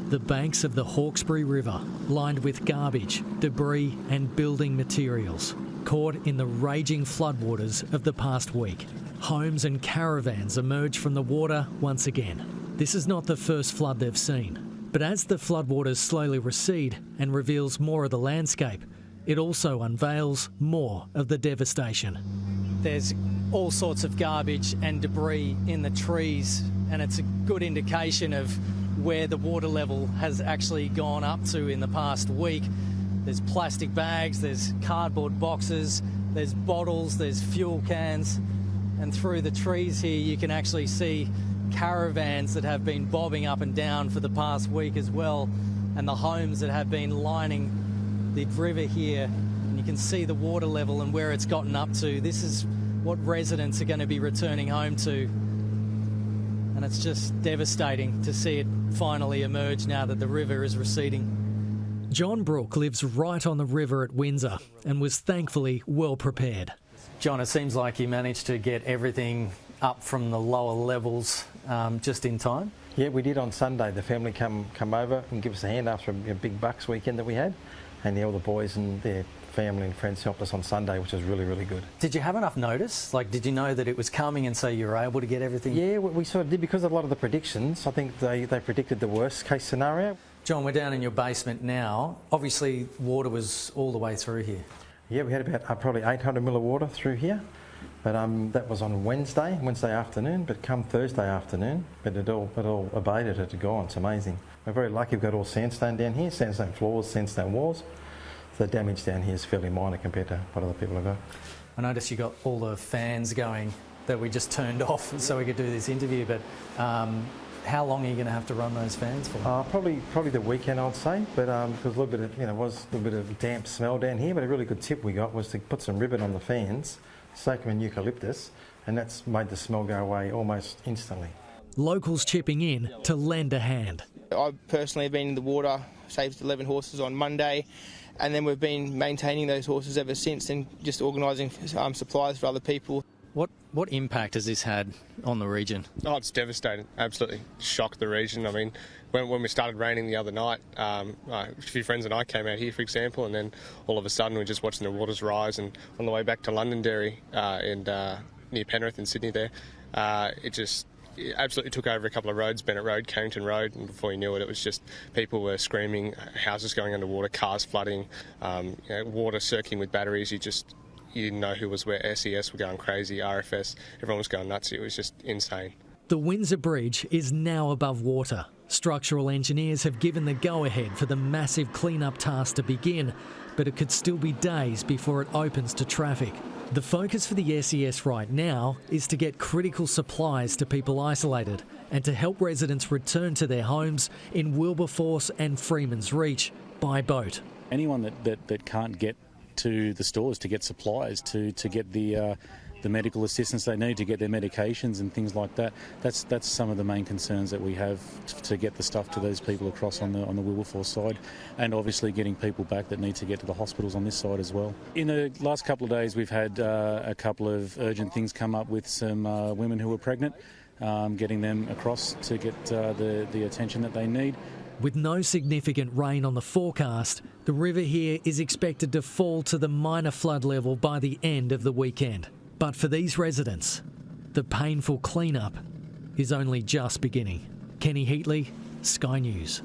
The banks of the Hawkesbury River, lined with garbage, debris and building materials, caught in the raging floodwaters of the past week. Homes and caravans emerge from the water once again. This is not the first flood they've seen, but as the floodwaters slowly recede and reveals more of the landscape, it also unveils more of the devastation. There's all sorts of garbage and debris in the trees, and it's a good indication of where the water level has actually gone up to in the past week. There's plastic bags, there's cardboard boxes, there's bottles, there's fuel cans, and through the trees here you can actually see caravans that have been bobbing up and down for the past week as well, and the homes that have been lining the river here, and you can see the water level and where it's gotten up to. This is what residents are going to be returning home to, and it's just devastating to see it finally emerge now that the river is receding. John Brooke lives right on the river at Windsor and was thankfully well prepared. John, it seems like you managed to get everything up from the lower levels just in time. Yeah, we did on Sunday. The family come over and give us a hand after a big bucks weekend that we had, and all the boys and their family and friends helped us on Sunday, which was really, really good. Did you have enough notice? Like, did you know that it was coming and so you were able to get everything? Yeah, we sort of did because of a lot of the predictions. I think they predicted the worst case scenario. John, we're down in your basement now. Obviously, water was all the way through here. Yeah, we had about probably 800 mil of water through here, but that was on Wednesday afternoon. But come Thursday afternoon, it all abated. It had gone. It's amazing. We're very lucky. We've got all sandstone down here, sandstone floors, sandstone walls. The damage down here is fairly minor compared to what other people have got. I noticed you got all the fans going that we just turned off so we could do this interview, but how long are you going to have to run those fans for? Probably the weekend, I'd say, but because a little bit of, was a little bit of damp smell down here, but a really good tip we got was to put some ribbon on the fans, soak them in eucalyptus, and that's made the smell go away almost instantly. Locals chipping in to lend a hand. I personally have been in the water, saved 11 horses on Monday, and then we've been maintaining those horses ever since and just organising supplies for other people. What impact has this had on the region? Oh, it's devastating. Absolutely shocked the region. I mean, when we started raining the other night, a few friends and I came out here, for example, and then all of a sudden we're just watching the waters rise, and on the way back to Londonderry and near Penrith in Sydney there, it absolutely took over a couple of roads, Bennett Road, Carrington Road, and before you knew it, it was just people were screaming, houses going underwater, cars flooding, water circling with batteries. You didn't know who was where. SES were going crazy, RFS, everyone was going nuts. It was just insane. The Windsor Bridge is now above water. Structural engineers have given the go-ahead for the massive clean-up task to begin, but it could still be days before it opens to traffic. The focus for the SES right now is to get critical supplies to people isolated and to help residents return to their homes in Wilberforce and Freemans Reach by boat. Anyone that can't get to the stores to get supplies, to get the medical assistance they need, to get their medications and things like that. That's some of the main concerns that we have to get the stuff to those people across on the Wilberforce side, and obviously getting people back that need to get to the hospitals on this side as well. In the last couple of days we've had a couple of urgent things come up with some women who are pregnant, getting them across to get the attention that they need. With no significant rain on the forecast, the river here is expected to fall to the minor flood level by the end of the weekend. But for these residents, the painful clean-up is only just beginning. Kenny Heatley, Sky News.